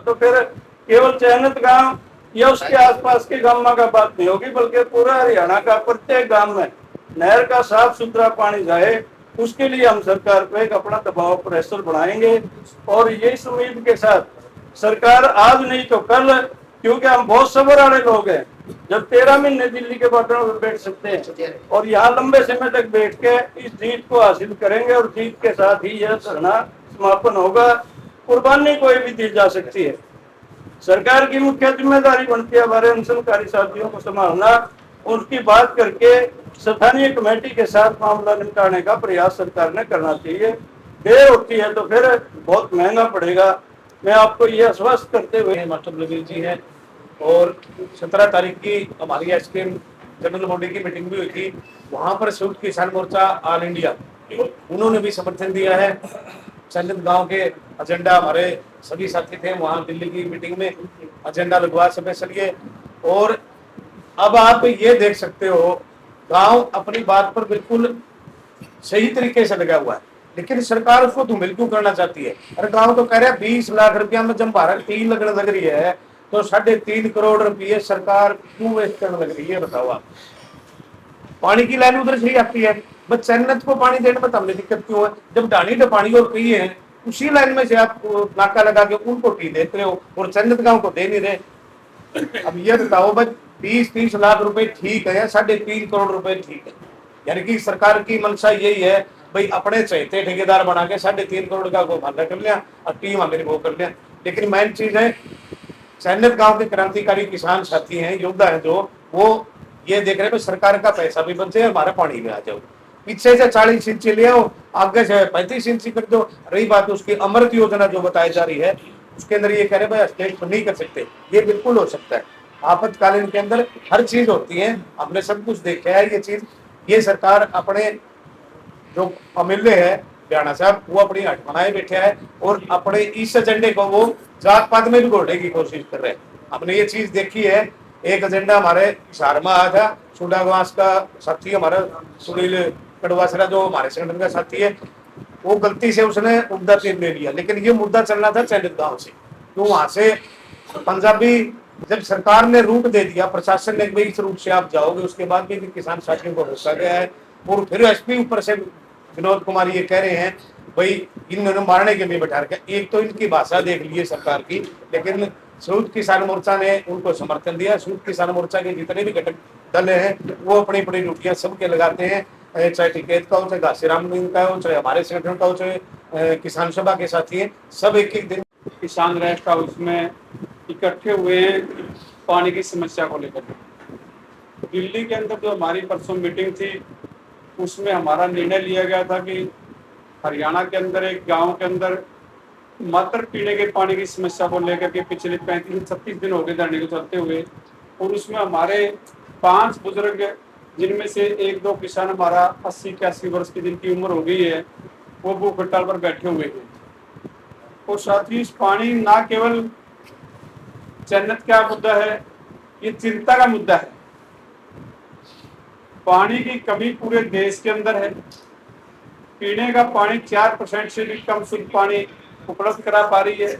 तो फिर केवल चयनित गांव या उसके आसपास के गांवों का बात नहीं होगी, बल्कि पूरा हरियाणा का प्रत्येक गांव में नहर का साफ सुथरा पानी जाए, उसके लिए हम सरकार पे एक अपना दबाव प्रेशर बढ़ाएंगे। और ये इस उम्मीद के साथ सरकार आज नहीं तो कल, क्योंकि हम बहुत सब्र वाले लोग हैं, जब 13 महीने दिल्ली के बॉर्डर पर बैठ सकते हैं और यहाँ लंबे समय तक बैठ के इस जीत को हासिल करेंगे और जीत के साथ ही यह धरना समापन होगा। कुर्बानी कोई भी दी जा सकती है। सरकार की मुख्य जिम्मेदारी बनती है हमारे अनशनकारी साथियों को संभालना, उनकी बात करके स्थानीय कमेटी के साथ मामला निपटाने का प्रयास सरकार ने करना चाहिए। देर होती है तो फिर बहुत महंगा पड़ेगा। मैं आपको ये आश्वस्त करते हुए मास्टर लवीर जी है, और 17 तारीख की हमारी एसकेएम जनरल बॉडी की मीटिंग भी हुई थी। वहां पर संयुक्त किसान मोर्चा ऑल इंडिया उन्होंने भी समर्थन दिया है। चंदित गांव के एजेंडा हमारे सभी साथी थे वहां दिल्ली की मीटिंग में, एजेंडा लगवा स्पेशल ये। और अब आप ये देख सकते हो गांव अपनी बात पर बिल्कुल सही तरीके से लगा हुआ है, लेकिन सरकार उसको धूमिल क्यों करना चाहती है। अरे गांव तो कह रहा है 20 लाख रुपया में जब भारत 3 लगने लग रही है तो 3.5 करोड़ रुपये सरकार क्यों वेस्ट करने लग रही है, बताओ आप। पानी की लाइन उधर से ही आती है, बस चन्नत को पानी देने में हमें दिक्कत क्यों है, जब ढाणी ढपाणी और कई है उसी लाइन में से आप नाका लगा के उनको टी देते हो और चन्नत गांव को दे नहीं रहे। अब ये बताओ बस 20-30 लाख रुपए ठीक है, 3.5 करोड़ रुपए ठीक है, यानी कि सरकार की मंशा यही है भाई अपने चहेते ठेकेदार बना के 3.5 करोड़ का को फायदा कर लिया और टीम हमें वो कर लिया। लेकिन मेन चीज है चैनत गांव के क्रांतिकारी किसान साथी हैं, योद्धा हैं, जो वो ये देख रहे हैं सरकार का पैसा भी बचे और हमारा पानी भी आ जाओ। पीछे से 40 इंची ले आओ, आगे से 35 इंची कर दो। रही बात उसकी अमृत योजना जो बताई जा रही है उसके अंदर ये कह रहे भाई स्टेट तो नहीं कर सकते, ये बिल्कुल हो सकता है। आपातकालीन के अंदर हर चीज होती है, हमने सब कुछ देखा है ये चीज। ये सरकार अपने जो एमएलए है हरियाणा साहब वो अपनी हट बनाए बैठे है और अपने इस एजेंडे को वो जात पात में भी घोड़ने की कोशिश कर रहे हैं। हमने ये चीज देखी है। एक एजेंडा हमारे हिसार में आया था, सुडावास का साथी हमारा सुनील कड़वासरा जो हमारे संगठन का साथी है, वो गलती से उसने मुद्दा तीर ले लिया, लेकिन ये मुद्दा चलना था चैनित गांव से। तो वहां से पंजाबी जब सरकार ने रूट दे दिया, प्रशासन ने इस रूट से आप जाओगे, उसके बाद भी किसान साथियों को रोका गया है। और फिर एसपी ऊपर से विनोद कुमार ये कह रहे हैं भाई इन्होंने मारने के लिए बैठा रखा। एक तो इनकी भाषा देख लीजिए सरकार की, लेकिन संयुक्त किसान मोर्चा ने उनको समर्थन दिया। संयुक्त किसान मोर्चा के जितने भी घटक दल हैं वो अपनी अपनी ड्यूटियां सबके लगाते हैं, चाहे टिकैत का हो, चाहे घासीराम का हो, चाहे हमारे संगठन का हो, चाहे किसान सभा के साथी हैं, सब एक एक दिन किसान रेस्ट हाउस में इकट्ठे हुए हैं पानी की समस्या को लेकर। दिल्ली के अंदर जो हमारी परसों मीटिंग थी उसमें हमारा निर्णय लिया गया था कि हरियाणा के अंदर एक गांव के अंदर मात्र पीने के पानी की समस्या को लेकर के पिछले 35-36 दिन हो गए धरने को चलते हुए, और उसमें हमारे 5 बुजुर्ग जिनमें से 1-2 किसान हमारा 80-81 वर्ष की जिनकी उम्र हो गई है वो भूख हड़ताल पर बैठे हुए हैं। और साथ ही इस पानी ना केवल जन्नत का मुद्दा है, ये चिंता का मुद्दा है। पानी की कमी पूरे देश के अंदर है। पीने का पानी 4% से भी कम शुद्ध पानी उपलब्ध करा पा रही है।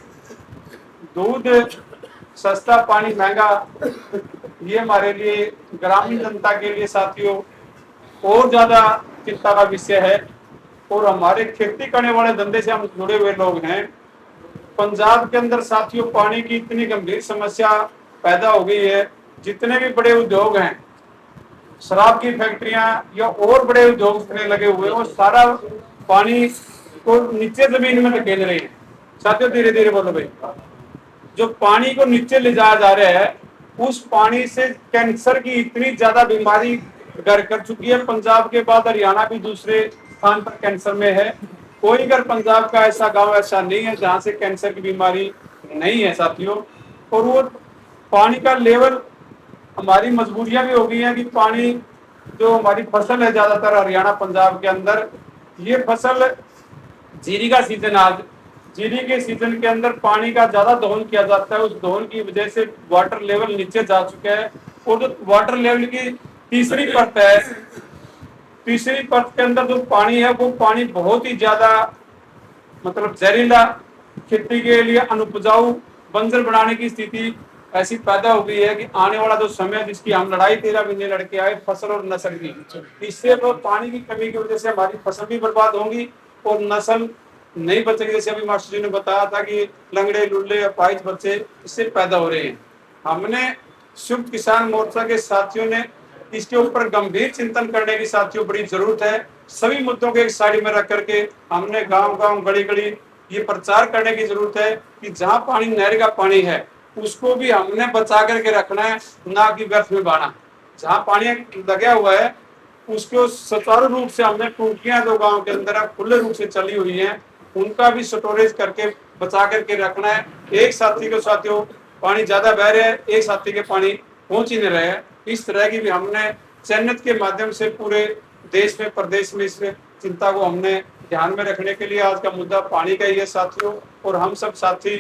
दूध सस्ता, पानी महंगा, ये हमारे लिए ग्रामीण जनता के लिए साथियों और ज्यादा चिंता का विषय है। और हमारे खेती करने वाले धंधे से हम जुड़े हुए लोग हैं। पंजाब के अंदर साथियों पानी की इतनी गंभीर समस्या पैदा हो गई है, जितने भी बड़े उद्योग हैं, शराब की फैक्ट्रियां या और बड़े उद्योग उठने लगे हुए, वो सारा पानी को नीचे जमीन में धकेल रहे हैं। साथियों धीरे धीरे बोलो भाई। जो पानी को नीचे ले जाया जा रहा है, उस पानी से कैंसर की इतनी ज्यादा बीमारी घर कर चुकी है। पंजाब के बाद हरियाणा भी दूसरे स्थान पर कैंसर में है। कोई अगर पंजाब का ऐसा गांव ऐसा नहीं है जहां से कैंसर की बीमारी नहीं है साथियों। और वो पानी का लेवल, हमारी मजबूरियां भी हो गई हैं कि पानी जो हमारी फसल है ज्यादातर हरियाणा पंजाब के अंदर, ये फसल जीरी का सीजन, आज जीरी के सीजन के अंदर पानी का ज्यादा दोहन किया जाता है। उस दोहन की वजह से वाटर लेवल नीचे जा चुका है। और जो वाटर लेवल की तीसरी परत है, तीसरी परत के अंदर जो पानी है वो पानी बहुत ही ज्यादा मतलब जहरीला, खेती के लिए अनुपजाऊ बंजर बनाने की स्थिति ऐसी पैदा हो गई है कि आने वाला जो समय है, जिसकी हम लड़ाई 13 महीने लड़के आए, फसल और नस्ल की, इससे वो पानी की कमी की वजह से हमारी फसल भी बर्बाद होंगी और नस्ल नहीं बचेगी। जैसे अभी मास्टर जी ने बताया था कि लंगड़े लुल्ले अपाहिज बच्चे इससे पैदा हो रहे हैं। हमने संयुक्त किसान मोर्चा के साथियों ने इसके ऊपर गंभीर चिंतन करने की साथियों बड़ी जरूरत है। सभी मुद्दों को एक साइड में रख करके हमने गांव गांव गली गली ये प्रचार करने की जरूरत है कि जहां पानी नहर का पानी है उसको भी हमने बचा करके रखना है, ना कि व्यर्थ में बहाना। जहां पानी लगा हुआ है उसको सुचारू रूप से हमने टूटियां जो गांव के अंदर है खुले रूप से चली हुई हैं उनका भी स्टोरेज करके बचा करके रखना है। एक साथी के साथियों पानी ज्यादा बह रहा है, एक साथी के पानी पहुंच ही नहीं रहे हैं। इस तरह की भी हमने चैनल के माध्यम से पूरे देश में प्रदेश में इस चिंता को हमने ध्यान में रखने के लिए आज का मुद्दा पानी का ही है साथियों। और हम सब साथी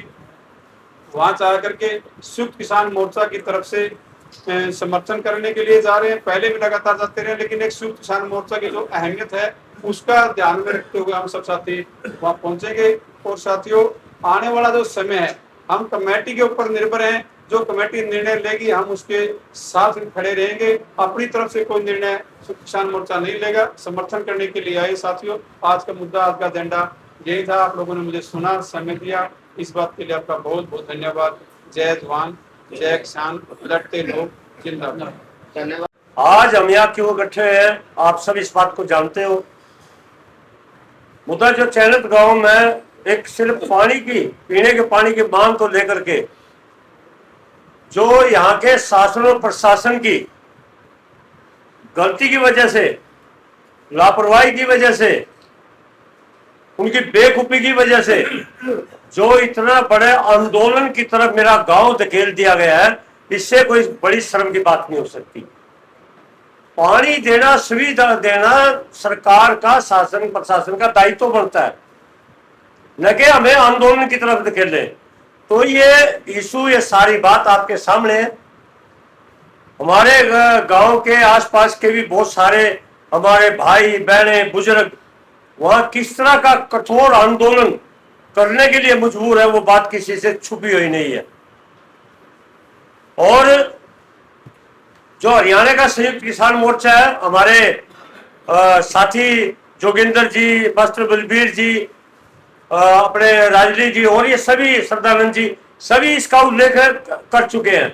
वहां जा करके संयुक्त किसान मोर्चा की तरफ से समर्थन करने के लिए जा रहे हैं। पहले भी लगातार जाते रहे, लेकिन एक संयुक्त किसान मोर्चा की जो अहमियत है उसका ध्यान में रखते हुए हम सब साथी वहां पहुंचेंगे। और साथियों आने वाला जो समय है हम कमेटी के ऊपर निर्भर हैं, जो कमेटी निर्णय लेगी हम उसके साथ खड़े रहेंगे। अपनी तरफ से कोई निर्णय किसान मोर्चा नहीं लेगा। समर्थन करने के लिए आए साथियों। आज का मुद्दा, आज का एजेंडा यही था। आप लोगों ने मुझे सुना, समय दिया, इस बात के लिए आपका बहुत बहुत धन्यवाद। जय जवान जय किसान, लड़ते लोग जिंदाबाद। धन्यवाद। आज हम यहाँ क्यों इकट्ठे हैं आप सब इस बात को जानते हो। मुद्दा जो चैनत गांव में एक सिर्फ पानी की, पीने के पानी की मांग को लेकर के जो यहाँ के शासन और प्रशासन की गलती की वजह से, लापरवाही की वजह से, उनकी बेखूबी की वजह से जो इतना बड़े आंदोलन की तरफ मेरा गांव धकेल दिया गया है, इससे कोई बड़ी शर्म की बात नहीं हो सकती। पानी देना, सुविधा देना सरकार का, शासन प्रशासन का दायित्व बनता है, न कि हमें आंदोलन की तरफ धकेले। तो ये इशू, ये सारी बात आपके सामने है। हमारे गांव के आसपास के भी बहुत सारे हमारे भाई बहने बुजुर्ग वहां किस तरह का कठोर आंदोलन करने के लिए मजबूर है, वो बात किसी से छुपी हुई नहीं है। और जो हरियाणा का संयुक्त किसान मोर्चा है, हमारे साथी जोगिंदर जी, मास्टर बलबीर जी, अपने राजली जी और ये सभी, सरदानंद जी, सभी इसका उल्लेख कर चुके हैं।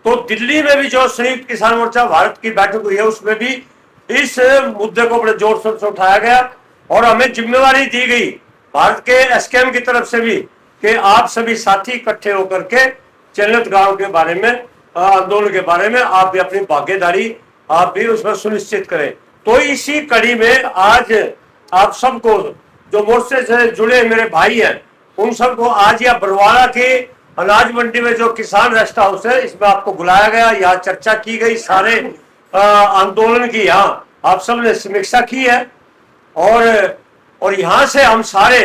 तो दिल्ली में भी जो संयुक्त किसान मोर्चा भारत की बैठक हुई है उसमें भी इस मुद्दे को बड़े जोर शोर से उठाया गया और हमें जिम्मेवारी दी गई भारत के एसकेएम की तरफ से भी कि आप सभी साथी इकट्ठे होकर के चैनत गांव के बारे में, आंदोलन के बारे में आप भी अपनी भागीदारी आप भी उसमें सुनिश्चित करें। तो इसी कड़ी में आज आप सबको, जो मोर्चे से जुड़े मेरे भाई हैं, उन सबको आज यह बरवाला के अनाज मंडी में जो किसान रेस्ट हाउस है, इसमें आपको बुलाया गया। यहाँ चर्चा की गई सारे आंदोलन की, यहाँ आप सब ने समीक्षा की है और यहाँ से हम सारे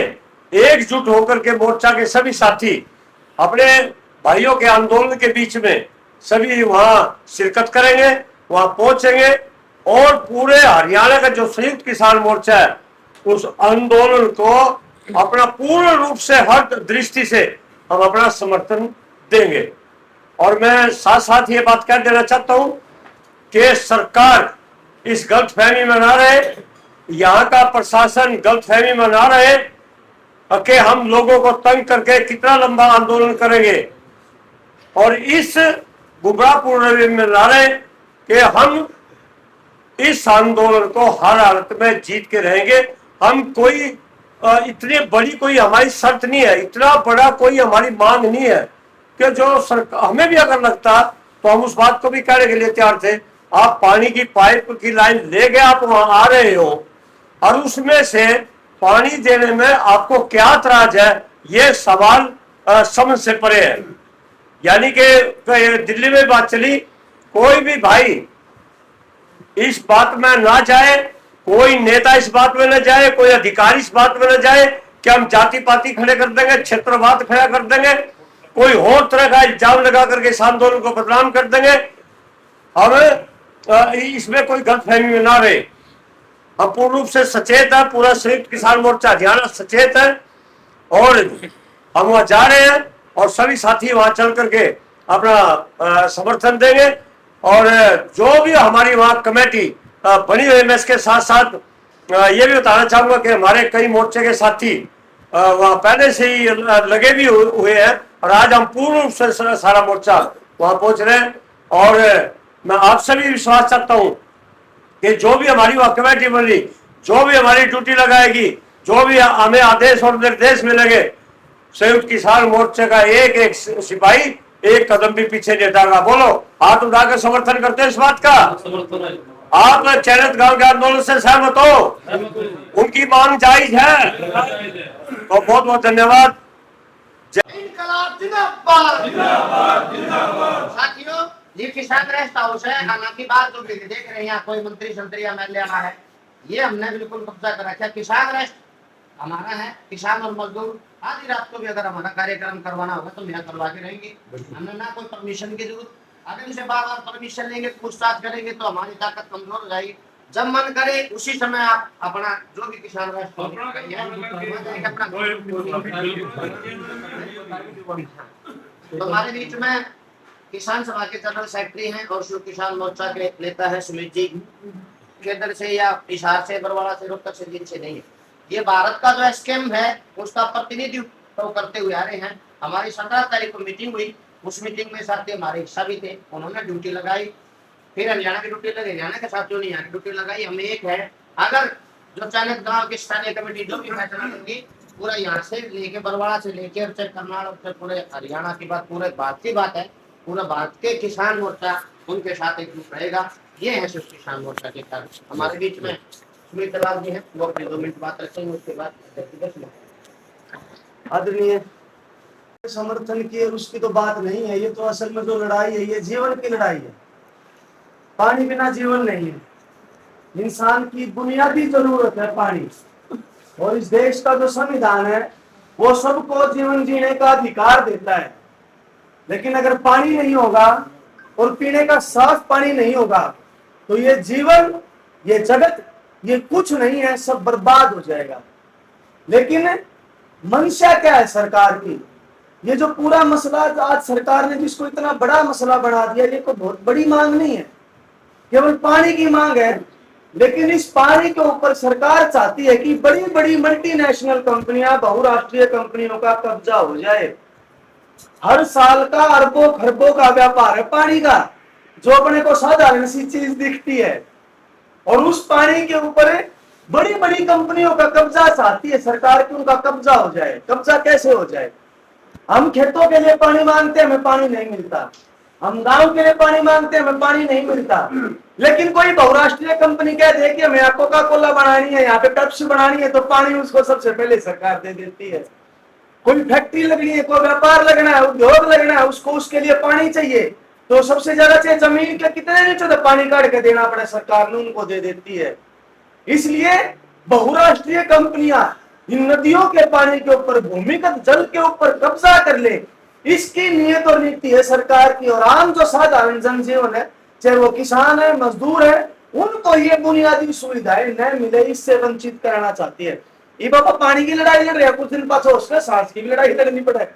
एकजुट होकर के मोर्चा के सभी साथी अपने भाइयों के आंदोलन के बीच में सभी वहां शिरकत करेंगे, वहां पहुंचेंगे और पूरे हरियाणा का जो संयुक्त किसान मोर्चा है उस आंदोलन को अपना पूर्ण रूप से हर दृष्टि से हम अपना समर्थन देंगे। और मैं साथ साथ ये बात कह देना चाहता हूं कि सरकार इस गलतफहमी में ना रहे, यहाँ का प्रशासन गलतफहमी में ना रहे कि हम लोगों को तंग करके कितना लंबा आंदोलन करेंगे, और इस गुमराहपूर्ण रवैये में ना रहे कि हम इस आंदोलन को हर हालत में जीत के रहेंगे। हम कोई इतनी बड़ी कोई हमारी शर्त नहीं है, इतना बड़ा कोई हमारी मांग नहीं है कि जो सरकार, हमें भी अगर लगता तो हम उस बात को भी कहने के लिए तैयार थे। आप पानी की पाइप की लाइन ले गए, आप वहां आ रहे हो और उसमें से पानी देने में आपको क्या एतराज है, ये सवाल समझ से परे है। यानी कि दिल्ली में बात चली, कोई भी भाई इस बात में ना जाए, कोई नेता इस बात में न जाए, कोई अधिकारी इस बात में न जाए कि हम जाति पाति खड़े कर देंगे, क्षेत्रवाद खड़ा कर देंगे, कोई और तरह का इल्जाम लगा करके इस आंदोलन को बदनाम कर देंगे। हम इसमें कोई गलतफहमी में ना रहे। हम पूर्ण रूप से सचेत है, पूरा संयुक्त किसान मोर्चा हरियाणा सचेत है और हम वहां जा रहे हैं और सभी साथी वहां चल करके अपना समर्थन देंगे। और जो भी हमारी वहां कमेटी बनी हुई है, मैं इसके साथ साथ ये भी बताना चाहूंगा कि हमारे कई मोर्चे के साथी वहां पहले से ही लगे भी हुए हैं और आज हम पूर्ण रूप से सारा मोर्चा वहां पहुंच रहे हैं। और मैं आपसे भी विश्वास करता हूं कि जो भी हमारी वहां कमेटी बनी, जो भी हमारी ड्यूटी लगाएगी, जो भी हमें आदेश और निर्देश मिलेंगे, संयुक्त किसान मोर्चे का एक एक सिपाही एक कदम भी पीछे नहीं हटेगा। बोलो, हाथ उठाकर समर्थन करते हैं इस बात का। आप चैनत गांव के आंदोलन से सहमत हो? उनकी मांग जायज है। तो बहुत बहुत धन्यवाद। इनकलाब जिंदाबाद जिंदाबाद जिंदाबाद। साथियों, ये किसान रेस्ट हाउस है। हालांकि बात जो भी देख रहे हैं यहाँ कोई मंत्री संतरी एमएलए आना है, ये हमने बिल्कुल कब्जा कर रखा है। किसान रेस्ट हमारा है। किसान और मजदूर आधी रात को भी अगर हमारा कार्यक्रम करवाना होगा तो यहाँ करवा के रहेंगे। हमें ना कोई परमिशन की जरूरत। अगर इनसे बार बार परमिशन लेंगे, पूछताछ करेंगे तो हमारी ताकत कमजोर हो जाएगी। जब मन करे उसी समय आप अपना जो भी किसान रेस्ट तो हमारे बीच में किसान सभा के जनरल सेक्रेटरी हैं और शिव किसान मोर्चा के नेता है सुमित जी। केंद्र से या हिसार से, बरवाड़ा से, रोहतक से, जिनसे नहीं है। ये भारत का जो स्कीम है उसका प्रतिनिधित्व करते हुए आ रहे हैं। हमारी 17 तारीख को मीटिंग हुई। उस मीटिंग में साथी हमारे हिस्सा भी थे। उन्होंने ड्यूटी लगाई, फिर हरियाणा की ड्यूटी लगी, हरियाणा के साथियों ने यहाँ की ड्यूटी लगाई। हमें एक है, अगर जो चाणक्य गांव की स्थानीय कमेटी जो भी फैसला करेगी, पूरा यहाँ से लेके बरवाड़ा से लेके कर्नाटक से पूरे हरियाणा की बात, पूरे भारत की बात है। पूरा भारत के किसान मोर्चा उनके साथ एकजुट रहेगा। ये है सिर्फ किसान मोर्चा के कारण। हमारे बीच में सुमित लाल जी हैं, वो अपने 2 मिनट बात रखेंगे, उसके बाद आदरणीय समर्थन की उसकी तो बात नहीं है। ये तो असल में जो लड़ाई है ये जीवन की लड़ाई है। पानी बिना जीवन नहीं है। इंसान की बुनियादी जरूरत है पानी। और इस देश का जो संविधान है वो सबको जीवन जीने का अधिकार देता है। लेकिन अगर पानी नहीं होगा और पीने का साफ पानी नहीं होगा तो ये जीवन, ये जगत, ये कुछ नहीं है, सब बर्बाद हो जाएगा। लेकिन मंशा क्या है सरकार की? ये जो पूरा मसला आज सरकार ने जिसको इतना बड़ा मसला बना दिया, ये कोई बहुत बड़ी मांग नहीं है, केवल पानी की मांग है। लेकिन इस पानी के ऊपर सरकार चाहती है कि बड़ी बड़ी मल्टीनेशनल कंपनियां, बहुराष्ट्रीय कंपनियों का कब्जा हो जाए। हर साल का अरबों खरबों का व्यापार है पानी का, जो अपने को साधारण सी चीज दिखती है। और उस पानी के ऊपर बड़ी बड़ी कंपनियों का कब्जा चाहती है सरकार कि उनका कब्जा हो जाए। कब्जा कैसे हो जाए? हम खेतों के लिए पानी मांगते हैं, हमें पानी नहीं मिलता। हम गांव के लिए पानी मांगते हैं, हमें पानी नहीं मिलता। लेकिन कोई बहुराष्ट्रीय कंपनी कह दे कि हमें यहाँ कोका कोला बनानी है, यहाँ पे पेप्सी बनानी है, तो पानी उसको सबसे पहले सरकार दे देती है। कोई फैक्ट्री लगनी है, कोई व्यापार लगना है, उद्योग लगना है, उसको उसके लिए पानी चाहिए, तो सबसे ज्यादा चाहिए जमीन के कितने नीचे तो पानी काट के देना पड़े, सरकार ने उनको दे देती है। इसलिए बहुराष्ट्रीय कंपनियां इन नदियों के पानी के ऊपर, भूमिगत जल के ऊपर कब्जा कर ले, इसकी नियत और नीति है सरकार की। और आम जो साधारण जनजीवन है, चाहे वो किसान है, मजदूर है, उनको ये बुनियादी सुविधाएं न मिले, इससे वंचित कराना चाहती है। ये बाबा पानी की लड़ाई लड़ रहे हैं, कुछ दिन पाछो उसने सांस की भी लड़ाई लड़नी पड़े,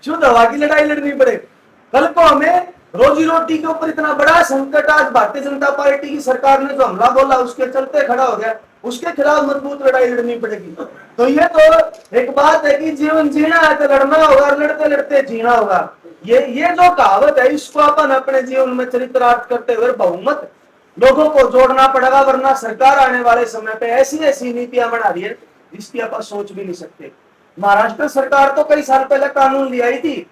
शुद्ध हवा की लड़ाई लड़नी पड़े। कल को हमें रोजी रोटी के ऊपर इतना बड़ा संकट, आज भारतीय जनता पार्टी की सरकार ने जो हमला बोला उसके चलते खड़ा हो गया, उसके खिलाफ मजबूत लड़ाई लड़नी पड़ेगी। तो ये तो एक बात है कि जीवन जीना है तो लड़ना होगा, लड़ते लड़ते जीना होगा। ये जो कहावत है, इसको अपन अपने जीवन में चरितार्थ करते हुए बहुमत लोगों को जोड़ना पड़ेगा, वरना सरकार आने वाले समय पे ऐसी ऐसी नीतियां बना रही है जिसकी अपन सोच भी नहीं सकते। महाराष्ट्र सरकार तो कई साल पहले कानून ले आई थी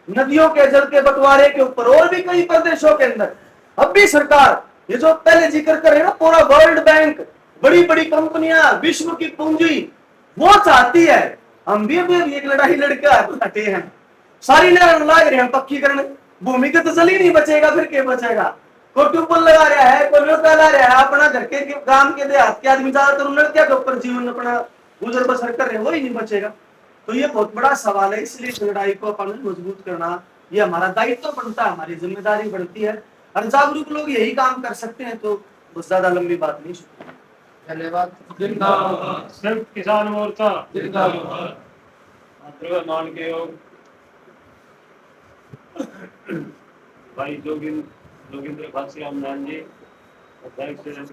नदियों के जल के बंटवारे के ऊपर, और भी कई प्रदेशों के अंदर। अब भी सरकार ये जो पहले जिक्र करे ना, पूरा वर्ल्ड बैंक, बड़ी बड़ी कंपनियां, विश्व की पूंजी, वो चाहती है। हम भी एक लड़ाई लड़के हटे हैं, सारी लग रहे हैं पक्कीकरण, भूमिगत जल ही नहीं बचेगा, फिर क्या बचेगा? कोई ट्यूबवेल लगा रहा है, कोई लगा रहा है, अपना घर के गांव के देहात के आदमी ज्यादातर नलके के ऊपर जीवन अपना गुजर बसर कर रहे हैं, वो ही नहीं बचेगा। तो ये बहुत बड़ा सवाल है, इसलिए इस लड़ाई को अपन मजबूत करना ये हमारा दायित्व बनता है, हमारी जिम्मेदारी बढ़ती है। और जागरूक लोग यही काम कर सकते हैं, तो बहुत ज्यादा लंबी बात नहीं। धन्यवाद। सिर्फ किसान मोर्चा जिंदाबाद। मान के योग भाई जोगिंद्र खासी आमदान जी, अध्यक्ष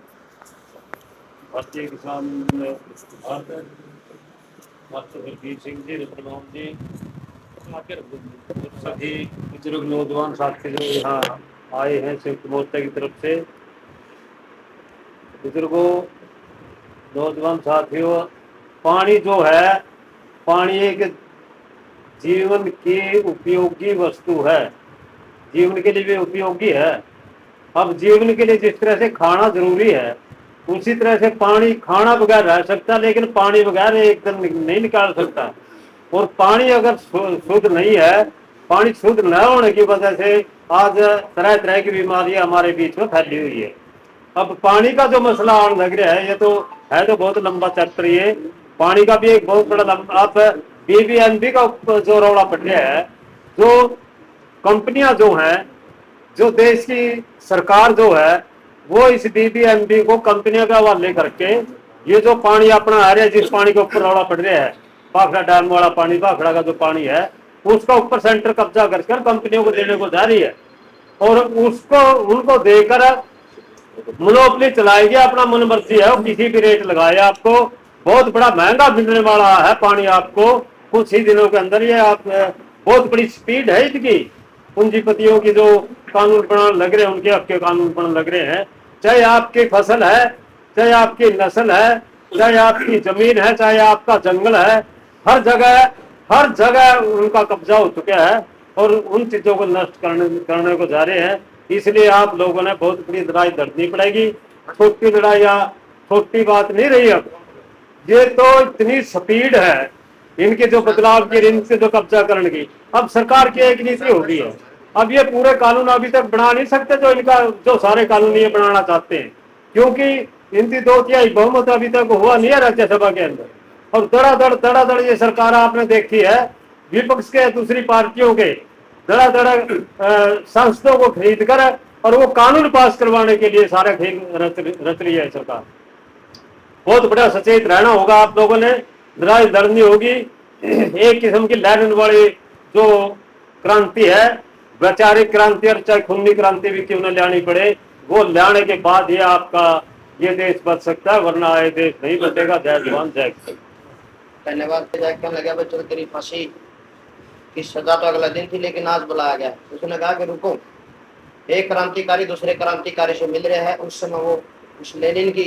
भारतीय किसान भारत, मास्टर बलबीर सिंह जी, रतनलाल जी, सभी बुजुर्ग नौजवान साथी जो यहाँ आए हैं संयुक्त मोर्चा की तरफ से। बुजुर्गों, नौजवान साथियों, पानी जो है, पानी एक जीवन की उपयोगी वस्तु है, जीवन के लिए भी उपयोगी है। अब जीवन के लिए जिस तरह से खाना जरूरी है, उसी तरह से पानी खाना बगैर रह सकता, लेकिन पानी बगैर एक दिन नहीं निकाल सकता। और पानी अगर शुद्ध नहीं है, पानी शुद्ध न होने की वजह से आज तरह तरह की बीमारियां हमारे बीच में फैली हुई है। अब पानी का जो मसला आने लग रहा है, ये तो है तो बहुत लंबा चैप्टर। ये पानी का भी एक बहुत बड़ा लंबा, आप बीबीएमबी का जो रौला पड़ रहा है, जो कंपनियां जो हैं, जो देश की सरकार जो है, वो इस बीबीएमबी को कंपनियों के हवाले करके ये जो पानी अपना आ रहा है, जिस पानी के ऊपर रौला पड़ रहा है, भाखड़ा डैम वाला पानी, भाखड़ा का जो पानी है, उसका ऊपर सेंटर कब्जा कर कंपनियों को देने को जा रही है। और उसको उनको देकर मोनोपोली चलाएगी, अपना मन मर्जी है, वो किसी भी रेट लगाए आपको। बहुत बड़ा महंगा मिलने वाला है पानी आपको कुछ ही दिनों के अंदर। ये आप बहुत बड़ी स्पीड है इसकी। पूंजीपतियों की जो कानून बनाने लग रहे हैं, उनके आपके कानून बनाने लग रहे हैं। चाहे आपकी फसल है, चाहे आपकी नस्ल है, चाहे आपकी जमीन है, चाहे आपका जंगल है, हर जगह उनका कब्जा हो चुका है और उन चीजों को नष्ट करने को जा रहे हैं। इसलिए आप लोगों ने बहुत बड़ी लड़ाई लड़नी पड़ेगी। छोटी लड़ाई या छोटी बात नहीं रही। अब ये तो इतनी स्पीड है इनके जो बदलाव की, इनसे जो कब्जा करने की। अब सरकार की एक नीति होगी है। अब ये पूरे कानून अभी तक बना नहीं सकते जो सारे कानून ये बनाना चाहते हैं, क्योंकि इनकी 2/3 बहुमत अभी तक हुआ नहीं है राज्यसभा के अंदर। और धड़ाधड़ ये सरकार आपने देखी है, विपक्ष के दूसरी पार्टियों के धड़ाधड़ सांसदों को खरीद कर और वो कानून पास करवाने के लिए सारा खेल रच रही है सरकार। बहुत बड़ा सचेत रहना होगा आप लोगों ने, लड़ाई लड़नी होगी। एक किस्म की लैंड वाली जो क्रांति है, वैचारिक क्रांति, और चाहे खूनी क्रांति भी क्यों न लानी पड़े, वो लाने के बाद ये आपका ये देश बच सकता है, वरना ये देश नहीं बचेगा। जय जवान जय किसान। धन्यवाद। क्या लगा बच्चों, तेरी फांसी की सजा तो अगला दिन थी, लेकिन आज बुलाया गया। उसने कहा कि रुको, एक क्रांतिकारी दूसरे क्रांतिकारी से मिल रहे हैं। उस समय वो उस लेनिन की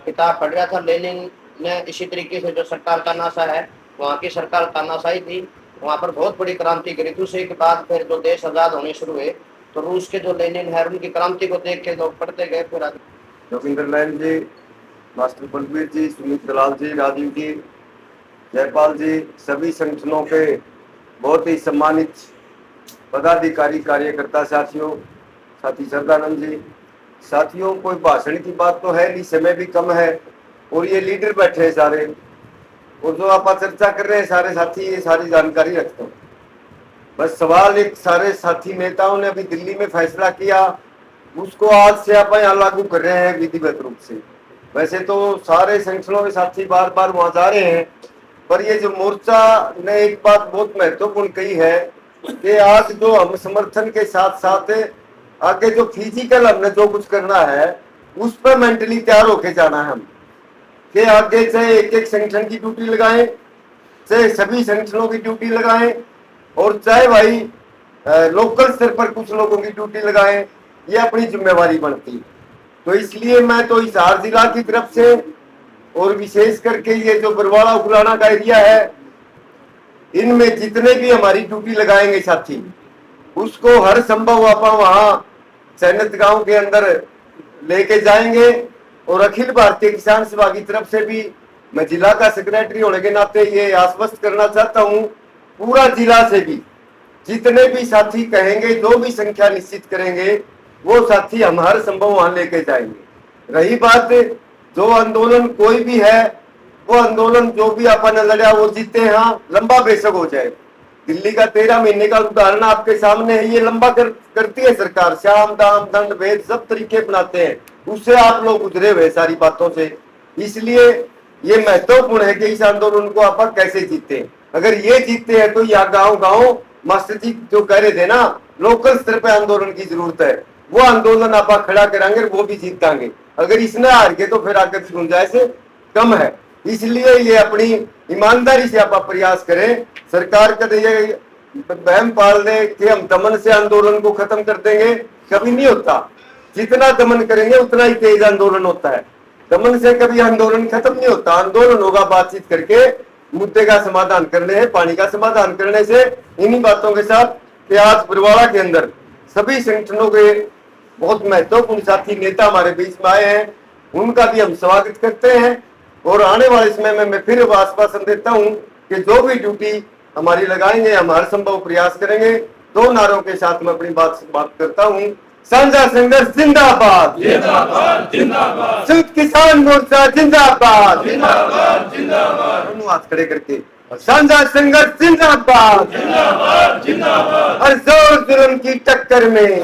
किताब पढ़ रहा था। लेनिन ने इसी तरीके से जो सरकार तानाशाह है, वहाँ की सरकार तानाशाही थी, वहाँ पर बहुत बड़ी क्रांति करी थी। उसी के बाद फिर जो देश आजाद होने शुरू हुए, तो रूस के जो लेनिन है, उनकी क्रांति को देख के लोग पढ़ते गए। फिर जोगिंदर लाइन जी, मास्टर बलबीर जी, सुमित दलाल जी, राजीव जी, जयपाल जी, सभी संगठनों के बहुत ही सम्मानित पदाधिकारी, कार्यकर्ता साथियों, साथी सरदानंद जी, साथियों, कोई भाषण की बात तो है नहीं, समय भी कम है और ये लीडर बैठे हैं सारे, और जो आप चर्चा कर रहे हैं सारे साथी ये सारी जानकारी रखते हैं। बस सवाल एक, सारे साथी नेताओं ने अभी दिल्ली में फैसला किया, उसको आज से आप यहाँ लागू कर रहे हैं विधिवत रूप से। वैसे तो सारे संगठनों के साथी बार बार वहां जा रहे हैं, पर ये जो मोर्चा ने एक बात बहुत महत्वपूर्ण कही है कि आज जो हम समर्थन के साथ साथ आगे जो फिजिकल हमने जो कुछ करना है, उस पर मेंटली तैयार होके जाना है हम, कि आगे चाहे एक एक संगठन की ड्यूटी लगाएं, चाहे सभी संगठनों की ड्यूटी लगाएं, और चाहे भाई लोकल स्तर पर कुछ लोगों की ड्यूटी लगाएं, ये अपनी जिम्मेवारी बनती। तो इसलिए मैं तो हिसार जिला की तरफ से, और विशेष करके ये जो बरवाड़ा उखलाना का एरिया है, इनमें जितने भी हमारी ड्यूटी लगाएंगे साथी, उसको हर संभव आप वहाँ सैनत गांव के अंदर लेके जाएंगे। और अखिल भारतीय किसान सभा की तरफ से भी मैं जिला का सेक्रेटरी होने के नाते ये आश्वस्त करना चाहता हूँ, पूरा जिला से भी जितने भी साथी कहेंगे, जो भी संख्या निश्चित करेंगे, वो साथी हम हर संभव वहां लेके जाएंगे। रही बात जो आंदोलन कोई भी है, वो आंदोलन जो भी अपन लड़ा वो जीते, हाँ लंबा बेशक हो जाए। दिल्ली का 13 महीने का उदाहरण आपके सामने है, ये लंबा करती है सरकार, श्याम दाम दंड भेद सब तरीके अपनाते हैं, उससे आप लोग गुजरे हुए सारी बातों से। इसलिए ये महत्वपूर्ण है कि इस आंदोलन को आप कैसे जीते। अगर ये जीतते हैं तो यहाँ गाँव गाँव मास्टर जी जो कह रहे थे ना लोकल स्तर पे आंदोलन की जरूरत है। वो आंदोलन आप खड़ा कराएंगे, वो भी जीतांगे। अगर इसने हार गए तो फिर आगे की गुंजाइश कम है। इसलिए ये अपनी ईमानदारी से आप प्रयास करें। सरकार का ये बहम पाल दे कि हम दमन से आंदोलन को खत्म कर देंगे, कभी नहीं होता। जितना दमन करेंगे उतना ही तेज आंदोलन होता है। दमन से कभी आंदोलन खत्म नहीं होता। आंदोलन होगा बातचीत करके, मुद्दे का समाधान करने है, पानी का समाधान करने से। इन्हीं बातों के साथ कि आज बरवाड़ा के अंदर सभी संगठनों के बहुत महत्वपूर्ण साथी नेता हमारे बीच में आए हैं, उनका भी हम स्वागत करते हैं। और आने वाले समय में मैं फिर आश्वासन देता हूं कि जो भी ड्यूटी हमारी लगाएंगे हम हर संभव प्रयास करेंगे। दो नारों के साथ मैं अपनी बात करता हूं। साझा संघर्ष जिंदाबाद, जिंदाबाद, जिंदाबाद। संयुक्त किसान मोर्चा जिंदाबाद, जिंदाबाद, जिंदाबाद। दोनों हाथ खड़े करके साझा संघर्ष जिंदाबाद, जिंदाबाद, जिंदाबाद। हर जोर जुल्म की टक्कर में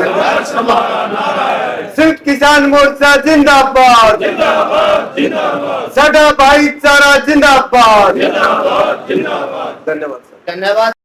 संयुक्त किसान मोर्चा जिंदाबाद, जिंदाबाद, जिंदाबाद। साडा भाईचारा जिंदाबाद, जिंदाबाद, जिंदाबाद। धन्यवाद। धन्यवाद।